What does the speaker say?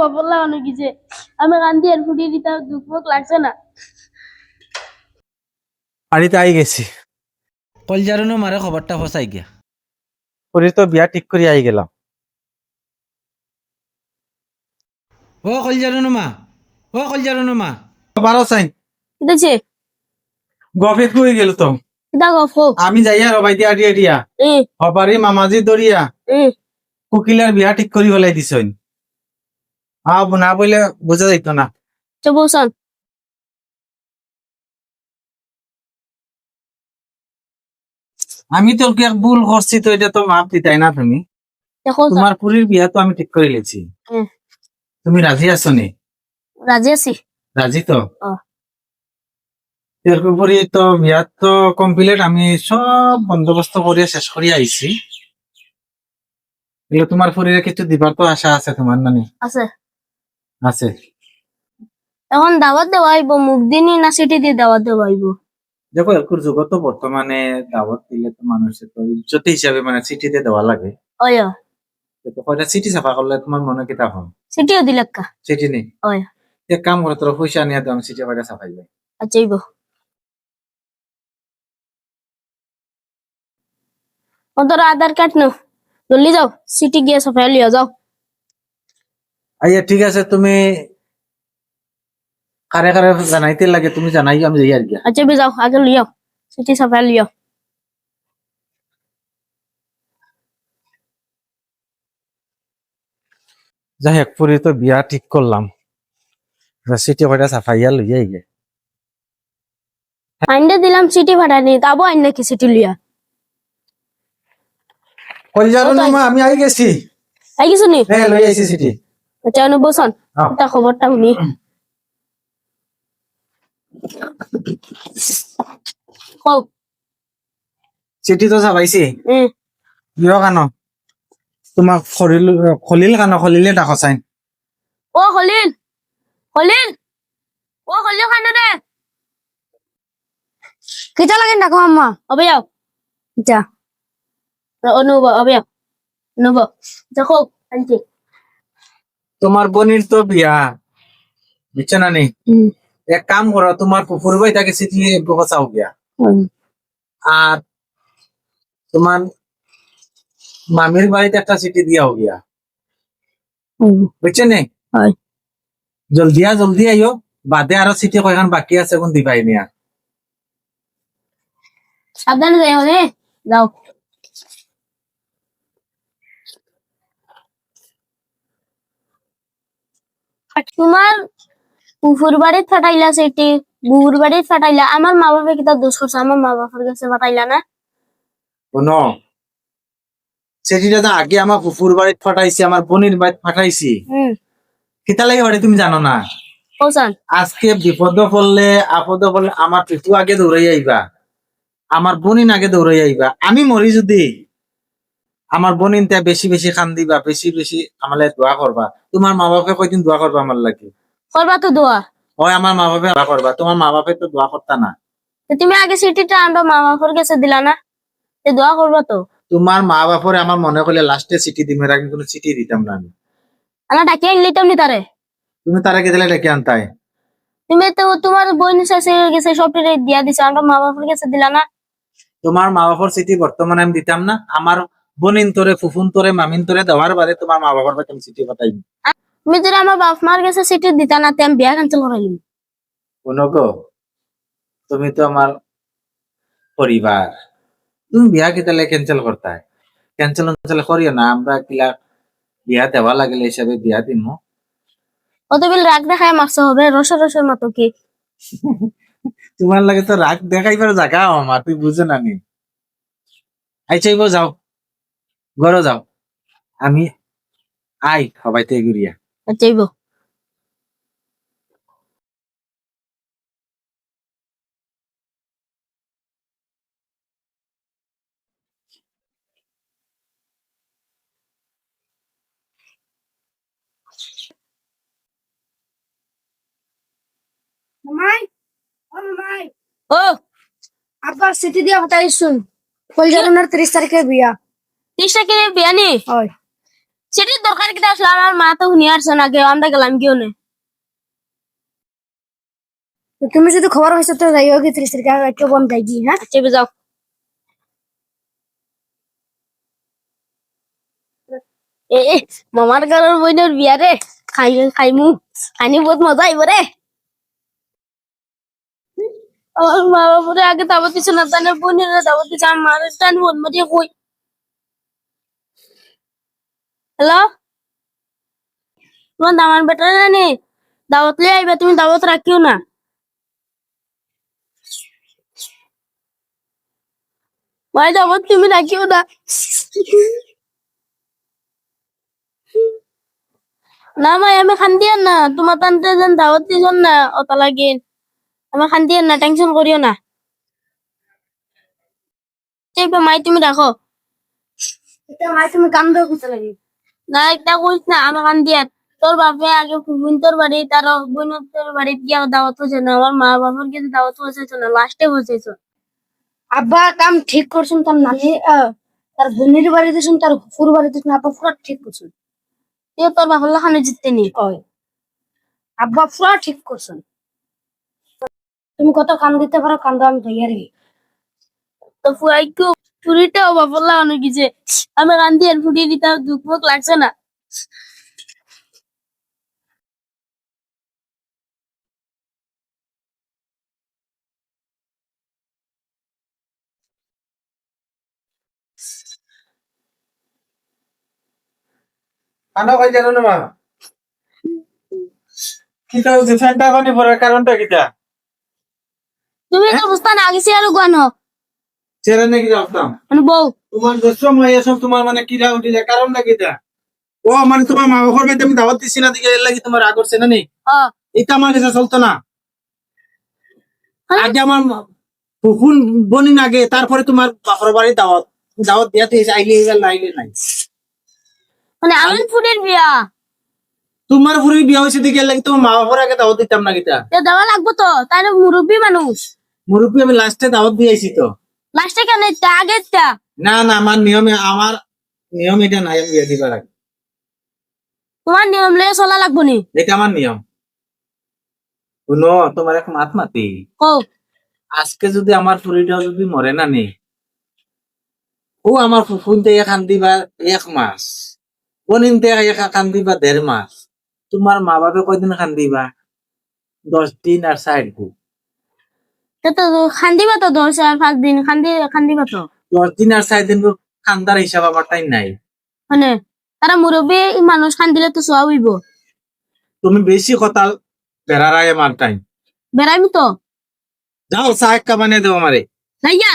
বাবলা অনেক গেছে আমি কান্দি আর ফুটিয়ে দিতে দুঃখ মুখ লাগছে না। বাড়িতে আই গেছি, কলজারুনো মারে খবরটা ফসাই গিয়া পরির তো বিয়া ঠিক করে আই গেলাম। ও কলজারুনো মা, ও কলজারুনো মা। বারো চাই দেখছে গফে খুই গেল তো কিতা গফ আমি যাইয়া রবাই দিয়া দিয়া দিয়া হবারি মামাজি দরিয়া কুকিলার বিয়া ঠিক করি ফেলাই দিছইন। না বলে বোঝা যাইতো না। চবৌসান আমি তো কি এক ভুল করছি, তো এটা তো মাপ দিতাই না তুমি। দেখো তোমার পুরীর বিয়া তো আমি ঠিক করে লেছি, তুমি রাজি আছো নি? রাজি আছি। রাজি তো? ও। এরপরে তো বিয়া তো কমপ্লিট, আমি সব বন্দোবস্ত করে শেষ করে আইছি। এগুলো তোমার পরিরে কিছু দিবার তো আশা আছে তোমার নানি? আছে। আছে। এখন দাওয়াত দেওয়া আইব, মুখ দিনই না সিটি দিয়ে দাওয়াত দেওয়া আইব। দেখো এরকুর যুগ তো বর্তমানে দাওয়াত দিলে তো মানুষের তো ইজ্জত হিসাবে মানে চিঠিতে দেওয়া লাগে। ওই তো কয়টা চিঠি ছাপা করলে তোমার মনে কিতা হন? সিটিও দিলাক্কা। চিঠি নেই? ওই এক কাম করে তোর পয়সা নিয়ে তো আমি চিঠি কয়টা ছাপাই যাই। আচ্ছা আইব তোর আধার কার্ড নো জলদি যাও, সিটি গিয়ে সফাই লিও যাও। আচ্ছা ঠিক আছে, তুমি কারে কারে জানাইতে লাগে তুমি জানাই, আমি যাই আর কি। আচ্ছা বে যাও, আগে লিও সিটি সফাই লিও। যাই হোক পুরি তো বিয়া ঠিক করলাম, চিঠি কয়টা ছাপাইয়া লইয়াই গে। আইনে দিলাম সিটি ভাড়ানি, তাবো আইন নাকি সিটি লিয়া। আমি আই গেছি। আই কিছু নি? হ্যাঁ লই আইছি চিঠি। আচ্ছা অনু বসন তা খবরটা শুনি। কও। চিঠি তো ছাপাইছি। বিয়া কেন তোমাক খলিল কেন খলিলে ডাকো চাইন? ও খলিল, খলিল, ও খলিল খান রে কিটা লাগে ডাকো আম্মা। অবে যাও যা অনুব, অবে যাও অনুব দেখো আনছি। তোমার বোনের তো বিয়া, বুঝছো না নি? এক কাম করো, তোমার পুকুর ভাই তাকে চিঠি চাও গিয়া, আর তোমার মামির বাড়িতে একটা চিঠি দিয়াও গিয়া, বুঝছো নি? জলদি আইও, বাদে আরো চিঠি কয়খান বাকি আছে কোন দিবাই নিয়া। সাবধানে যাই হবে যাও। তোমার পুকুর বাড়িত ফাটাইলা সেটি, বুবুর বাড়িত ফাটাইলা, আমার মা বাবা কিতা দোষ করছে? আমার মা বাবার কাছে ফাটাইলা না? শোনো, চিঠিটা তো আগে আমার পুকুর বাড়িত ফাটাইছি, আমার বোনের বাড়িত ফাটাইছি। কিতা লাগে বাড়ি তুমি জানো না? আজকে বিপদ পড়লে আপদ পড়লে আমার পিঠু আগে দৌড়াই আইবা, আমার বোনিন আগে দৌড়াই আইবা। আমি মরি যদি আমার বোনিন তা বেশি বেশি খান দিবা, বেশি বেশি আমালে দোয়া করবা। তোমার মা বাপে কয়দিন দোয়া করবা আমার লাগে? করবা তো দোয়া। ওই আমার মা বাপে দোয়া করবা, তোমার মা বাপে তো দোয়া করতা না। তুমি আগে সিটিটা আনবা, মা বাবার কাছে দিলা না, দোয়া করবা তো। তোমার মা বাপরে আমার মনে করলে লাস্টে চিঠি দিমের আগে কোনো চিঠি দিতাম না আমি। আনা ডাকি আনলিতাম নি তারে। তুমি তার আগে দিলে ডেকে আনতাই। তুমি তো তোমার বোন শেষে গেছে সবটা দিয়া দিছে, আমরা মা বাবার কাছে দিলা না। তোমার মা বাবার চিঠি বর্তমানে আমি দিতাম না, আমার বোনিন তোরে ফুফুন তোরে মামিন তোরে দেওয়ার বাদে তোমার মা বাবার কাছে আমি চিঠি পাঠাই। তুমি যদি আমার বাপ মার কাছে সিটি দিতা না, আমি বিয়া ক্যান্সেল করাইলি। কোনো গো, তুমি তো আমার পরিবার, তুমি বিয়া কেতালে ক্যান্সেল করতাই? ক্যান্সেল করিও না, আমরা কিলা বিয়া দেওয়া লাগলে হিসাবে বিয়া দিম। অত বিল রাগ দেখায় মারছে হবে রসের মতো কি? তোমার লাগে তো রাগ দেখাইবার জায়গা আমার, তুই বুঝে না নি। চাইব যাও ঘরে যাও, আমি আই সবাইতে ঘুরিয়া চাইব। ও আব্বা সিটি দিয়া হটাই শুন, কলজারুনার 30 তারিখে বিয়া। 30 তারিখে বিয়া নি? সেটির দরকার কিটা আসলে আমার মা তো শুনিয়ে আসছে না কেউ আমরা গেলাম কেউ নেই তো তুমি যদি খবর হয়েছে তো যাই হোক 30 টাকা একটু বন্ধ যাই কি হ্যাঁ চেপে যাও এ মামার ঘরের বইনের বিয়া রে খাইমু খাইনি বহুত মজা আইব রে আমার মা বাবারে আগে দাওয়াত দিছে না তানে বোনের দাওয়াত দিছে আমার মার টান বোন মারিয়ে কই হ্যালো তোমার দামান বেটা জানি দাওয়াত লিয়ে আইবা তুমি দাওয়াত রাখিও না ভাই দাওয়াত তুমি রাখিও না না ভাই আমি খান্দিয়ান না তোমার তান্তে যেন দাওয়াত দিছন না অত লাগে আমি খান্দিয়ান না টেনশন করিও না চেপে মাই তুমি রাখো এটা মাই তুমি কাম দাও কিছু লাগে না একটা কইস না আমি খান্দিয়ান তোর বাপে আগে বোন তোর বাড়ি তার বোন তোর বাড়ি গিয়া দাওয়াত হয়েছে না আমার মা বাবার কাছে দাওয়াত হয়েছে না লাস্টে বসেছ আব্বা কাম ঠিক করছেন তার নানি তার বোনের বাড়ি দিয়েছেন তার ফুফুর বাড়ি দিয়েছেন আব্বা পুরো ঠিক করছেন তুই তোর বাপের লাখানে জিততে নি কয় আব্বা পুরো ঠিক করছেন তুমি কত কাম দিতে পারো কাম দাও আমি তৈরি তো ফুয়াই কেউ চুরিটাও বাপের লাগানো গেছে আমি কান্দিয়ান ফুটিয়ে দিতে দুঃখ মুখ লাগছে না কান্না কই জানো না মা কিতা হচ্ছে ফ্যানটা পানি পড়ার কারণটা কিতা তুমি তো বুঝতা না গেছি আর গান চেরা নাকি রাখতাম মানে বউ তোমার দশম হয়ে সব তোমার মানে কিরা উঠি যায় কারণটা কিতা ও মানে তোমার মা বাবার বাড়িতে আমি দাওয়াত দিছি না দিকে এর লাগি তোমার রাগ করছে না নি এটা আমার কাছে চলতো না আগে আমার ফুফুন বনিন আগে তারপরে তোমার বাপর বাড়ি দাওয়াত দাওয়াত দিয়াতে আইলে এবার লাইলে নাই মানে আমার ফুটের বিয়া তোমার ফুরি বিয়া হয়েছে দিকে এর লাগি তোমার মা বাবার আগে দাওয়াত দিতাম না কিতা দেওয়া লাগবো তো তাই না মুরব্বী মানুষ মুরব্বী আমি লাস্টে দাওয়াত দিয়েছি তো লাস্টে কেন আগে না না আমার নিয়ম এটা নাই আমি বিয়া দিবার আগে তোমার নিয়ম লয়ে চলা লাগবো নি এটা আমার নিয়ম শুনো তোমার এক মাত মাতি ও আজকে যদি আমার ফুরিটাও যদি মরে না নি ও আমার ফুফুন থেকে কান্দিবা 1 মাস বনিন থেকে কান্দিবা 1.5 মাস তোমার মা বাপে কয়দিন কান্দিবা 10 দিন আর 4 দিন তো খান্দিবা তো 10 আর 5 দিন খান্দিবা তো 10 দিন আর 4 দিন খান্দার হিসাব আমার তাই নাই মানে তারা মুরব্বী মানুষ খান্দিলে তো সব হইব তুমি বেশি কথা বেড়ারায় আমার টাইম বেড়াইমি তো যাও চা এক কাপ বানিয়ে দেবো আমারে নাইয়া